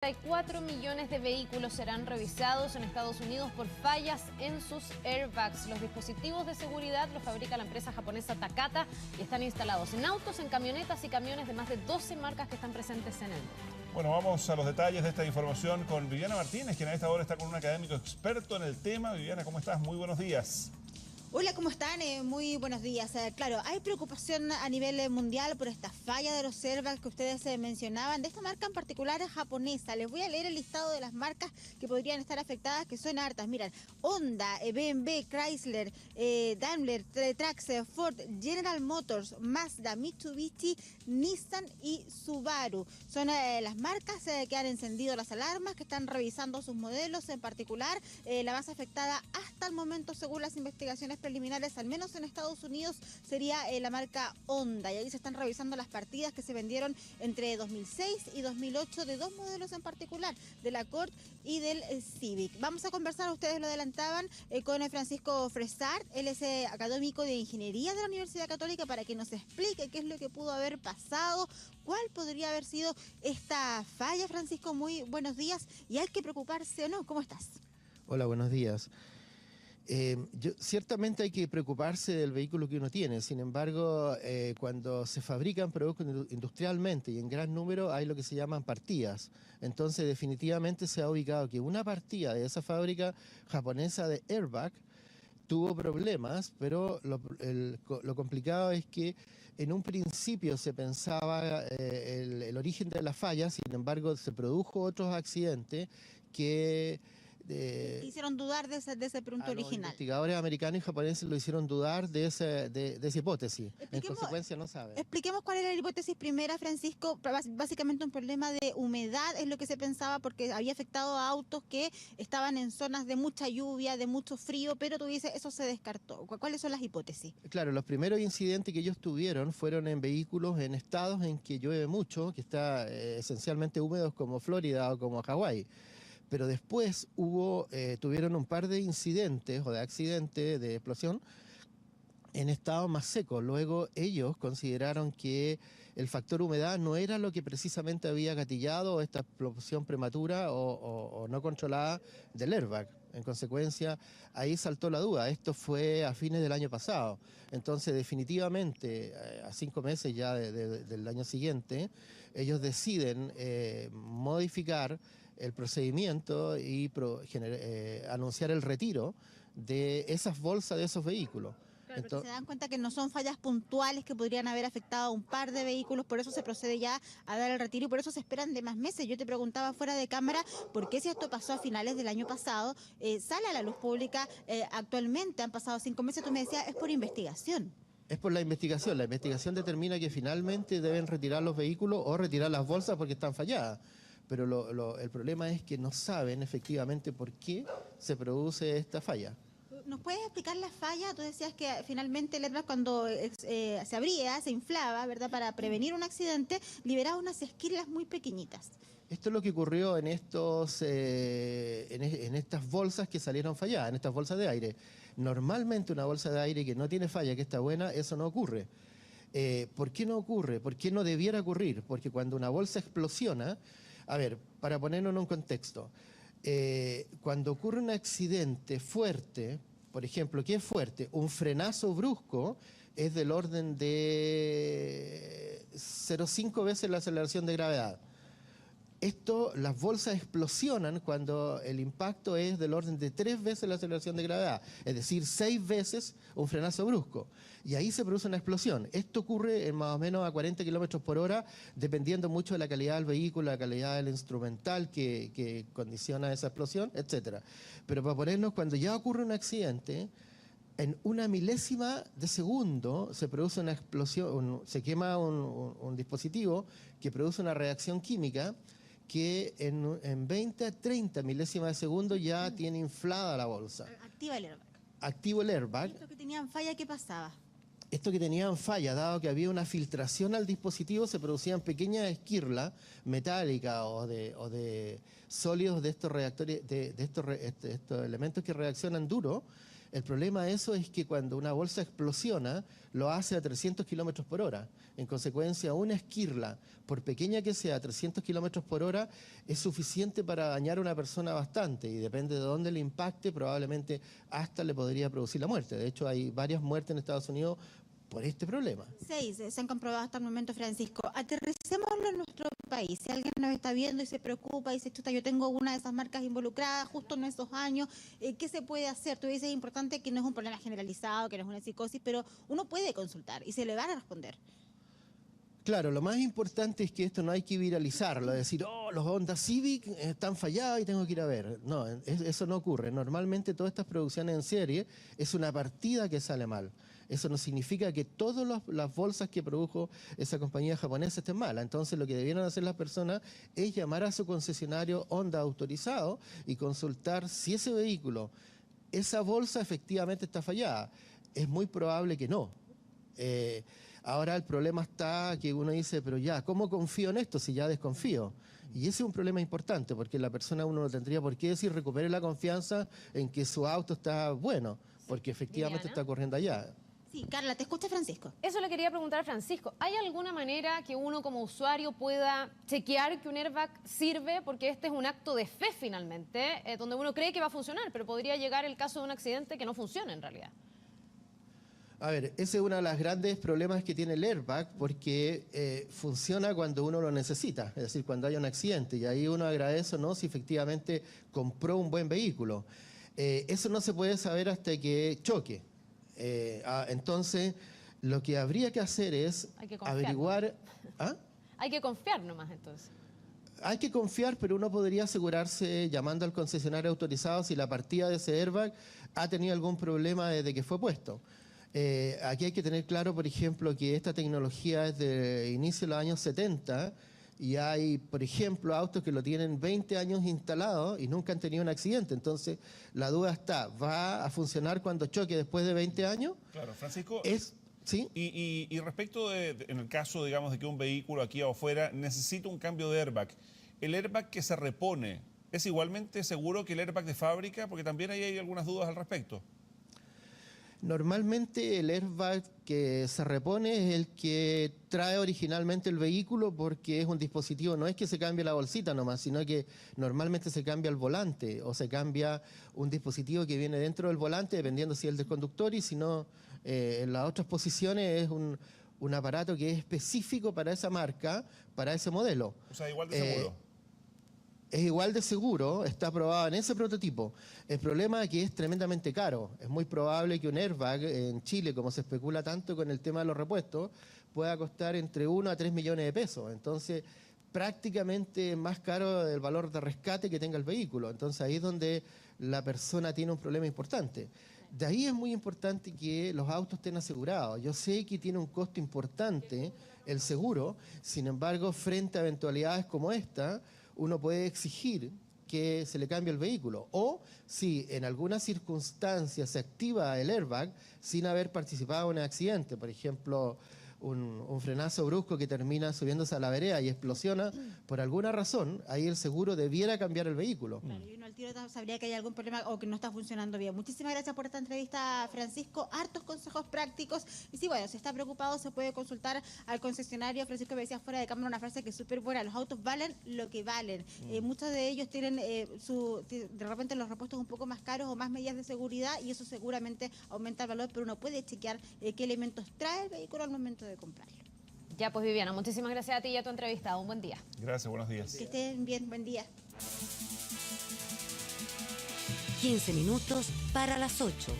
4 millones de vehículos serán revisados en Estados Unidos por fallas en sus airbags. Los dispositivos de seguridad los fabrica la empresa japonesa Takata y están instalados en autos, en camionetas y camiones de más de 12 marcas que están presentes en el mundo. Bueno, vamos a los detalles de esta información con Viviana Martínez, quien a esta hora está con un académico experto en el tema. Viviana, ¿cómo estás? Muy buenos días. Hola, ¿cómo están? Muy buenos días. Claro, hay preocupación a nivel mundial por esta falla de los airbags que ustedes mencionaban, de esta marca en particular japonesa. Les voy a leer el listado de las marcas que podrían estar afectadas, que son hartas. Miren, Honda, BMW, Chrysler, Daimler, Trax, Ford, General Motors, Mazda, Mitsubishi, Nissan y Subaru. Son las marcas que han encendido las alarmas, que están revisando sus modelos en particular. La más afectada hasta el momento, según las investigaciones preliminares, al menos en Estados Unidos, sería la marca Honda. Y ahí se están revisando las partidas que se vendieron entre 2006 y 2008 de dos modelos en particular, del Accord y del Civic. Vamos a conversar, ustedes lo adelantaban, con Francisco Fresart. Él es académico de Ingeniería de la Universidad Católica, para que nos explique qué es lo que pudo haber pasado, cuál podría haber sido esta falla. Francisco, muy buenos días. ¿Y hay que preocuparse o no? ¿Cómo estás? Hola, buenos días. Ciertamente hay que preocuparse del vehículo que uno tiene. Sin embargo, cuando se fabrican productos industrialmente y en gran número, hay lo que se llaman partidas. Entonces, definitivamente se ha ubicado que una partida de esa fábrica japonesa de airbag tuvo problemas, pero lo complicado es que en un principio se pensaba el origen de la falla. Sin embargo, se produjo otros accidentes que hicieron dudar de ese punto original. Los investigadores americanos y japoneses lo hicieron dudar de esa hipótesis. En consecuencia, no saben. Expliquemos cuál era la hipótesis primera, Francisco. Básicamente un problema de humedad es lo que se pensaba, porque había afectado a autos que estaban en zonas de mucha lluvia, de mucho frío, pero tú dices, eso se descartó. ¿Cuáles son las hipótesis? Claro, los primeros incidentes que ellos tuvieron fueron en vehículos en estados en que llueve mucho, que está esencialmente húmedos, como Florida o como Hawái. Pero después tuvieron un par de incidentes o de accidentes de explosión en estado más seco. Luego ellos consideraron que el factor humedad no era lo que precisamente había gatillado esta explosión prematura o no controlada del airbag. En consecuencia, ahí saltó la duda. Esto fue a fines del año pasado. Entonces, definitivamente, a 5 meses ya del año siguiente, ellos deciden modificar el procedimiento y anunciar el retiro de esas bolsas de esos vehículos. Claro, porque se dan cuenta que no son fallas puntuales que podrían haber afectado a un par de vehículos, por eso se procede ya a dar el retiro y por eso se esperan de más meses. Yo te preguntaba fuera de cámara, ¿por qué si esto pasó a finales del año pasado, sale a la luz pública actualmente? Han pasado 5 meses, tú me decías, es por investigación. Es por la investigación. La investigación determina que finalmente deben retirar los vehículos o retirar las bolsas porque están falladas. Pero el problema es que no saben efectivamente por qué se produce esta falla. ¿Nos puedes explicar la falla? Tú decías que finalmente el airbag, cuando se abría, se inflaba, ¿verdad? Para prevenir un accidente, liberaba unas esquirlas muy pequeñitas. Esto es lo que ocurrió en estas bolsas que salieron falladas, en estas bolsas de aire. Normalmente una bolsa de aire que no tiene falla, que está buena, eso no ocurre. ¿Por qué no ocurre? ¿Por qué no debiera ocurrir? Porque cuando una bolsa explosiona, a ver, para ponerlo en un contexto, cuando ocurre un accidente fuerte, por ejemplo, ¿qué es fuerte? Un frenazo brusco es del orden de 0,5 veces la aceleración de gravedad. Las bolsas explosionan cuando el impacto es del orden de 3 veces la aceleración de gravedad, es decir, 6 veces un frenazo brusco. Y ahí se produce una explosión. Esto ocurre en más o menos a 40 kilómetros por hora, dependiendo mucho de la calidad del vehículo, la calidad del instrumental que condiciona esa explosión, etc. Pero para ponernos, cuando ya ocurre un accidente, en una milésima de segundo se produce una explosión, se quema un dispositivo que produce una reacción química que en 20 a 30 milésimas de segundo ya tiene inflada la bolsa. Activa el airbag. Activo el airbag. ¿Esto que tenían falla, qué pasaba? Esto que tenían falla, dado que había una filtración al dispositivo, se producían pequeñas esquirlas metálicas o de sólidos de estos reactores, de estos elementos que reaccionan duro. El problema de eso es que cuando una bolsa explosiona, lo hace a 300 kilómetros por hora. En consecuencia, una esquirla, por pequeña que sea, a 300 kilómetros por hora, es suficiente para dañar a una persona bastante. Y depende de dónde le impacte, probablemente hasta le podría producir la muerte. De hecho, hay varias muertes en Estados Unidos por este problema. 6 se han comprobado hasta el momento, Francisco. Aterricémoslo en nuestro país. Si alguien nos está viendo y se preocupa y dice, chuta, yo tengo una de esas marcas involucradas justo en esos años, ¿qué se puede hacer? Tú dices, es importante que no es un problema generalizado, que no es una psicosis, pero uno puede consultar y se le van a responder. Claro, lo más importante es que esto no hay que viralizarlo, decir, oh, los Honda Civic están fallados y tengo que ir a ver. No, eso no ocurre. Normalmente todas estas producciones en serie es una partida que sale mal. Eso no significa que todas las bolsas que produjo esa compañía japonesa estén malas. Entonces lo que debieron hacer las personas es llamar a su concesionario Honda autorizado y consultar si ese vehículo, esa bolsa efectivamente está fallada. Es muy probable que no. Ahora el problema está que uno dice, pero ya, ¿cómo confío en esto si ya desconfío? Y ese es un problema importante, porque la persona, uno no tendría por qué decir, recupere la confianza en que su auto está bueno, porque efectivamente está ocurriendo allá. Sí, Carla, te escucha Francisco. Eso le quería preguntar a Francisco. ¿Hay alguna manera que uno como usuario pueda chequear que un airbag sirve? Porque este es un acto de fe finalmente, donde uno cree que va a funcionar, pero podría llegar el caso de un accidente que no funcione en realidad. A ver, ese es uno de los grandes problemas que tiene el airbag, porque funciona cuando uno lo necesita, es decir, cuando hay un accidente, y ahí uno agradece o no si efectivamente compró un buen vehículo. Eso no se puede saber hasta que choque. Entonces, lo que habría que hacer es averiguar... ¿Ah? Hay que confiar nomás, entonces. Hay que confiar, pero uno podría asegurarse llamando al concesionario autorizado si la partida de ese airbag ha tenido algún problema desde que fue puesto. Aquí hay que tener claro, por ejemplo, que esta tecnología es de inicio de los años 70 y hay, por ejemplo, autos que lo tienen 20 años instalados y nunca han tenido un accidente. Entonces, la duda está, ¿va a funcionar cuando choque después de 20 años? Claro, Francisco. ¿Sí? Y respecto en el caso, digamos, de que un vehículo aquí o afuera necesita un cambio de airbag, ¿el airbag que se repone es igualmente seguro que el airbag de fábrica? Porque también ahí hay algunas dudas al respecto. Normalmente el airbag que se repone es el que trae originalmente el vehículo, porque es un dispositivo, no es que se cambie la bolsita nomás, sino que normalmente se cambia el volante o se cambia un dispositivo que viene dentro del volante, dependiendo si es el del conductor, y si no, en las otras posiciones es un aparato que es específico para esa marca, para ese modelo. O sea, igual de seguro. Es igual de seguro, está aprobado en ese prototipo. El problema es que es tremendamente caro. Es muy probable que un airbag en Chile, como se especula tanto con el tema de los repuestos, pueda costar entre 1 a 3 millones de pesos. Entonces, prácticamente más caro del valor de rescate que tenga el vehículo. Entonces, ahí es donde la persona tiene un problema importante. De ahí es muy importante que los autos estén asegurados. Yo sé que tiene un costo importante el seguro, sin embargo, frente a eventualidades como esta, uno puede exigir que se le cambie el vehículo. O si en alguna circunstancia se activa el airbag sin haber participado en un accidente, por ejemplo, un frenazo brusco que termina subiéndose a la vereda y explosiona, por alguna razón, ahí el seguro debiera cambiar el vehículo. Claro, y uno al tiro sabría que hay algún problema o que no está funcionando bien. Muchísimas gracias por esta entrevista, Francisco. Hartos consejos prácticos. Y sí, bueno, si está preocupado se puede consultar al concesionario. Francisco me decía fuera de cámara una frase que es súper buena. Los autos valen lo que valen. Muchos de ellos tienen de repente los repuestos un poco más caros o más medidas de seguridad y eso seguramente aumenta el valor, pero uno puede chequear qué elementos trae el vehículo al momento de comprarlo. Ya pues, Viviana, muchísimas gracias a ti y a tu entrevistado. Un buen día. Gracias, buenos días. Que estén bien, buen día. 15 minutos para las 8.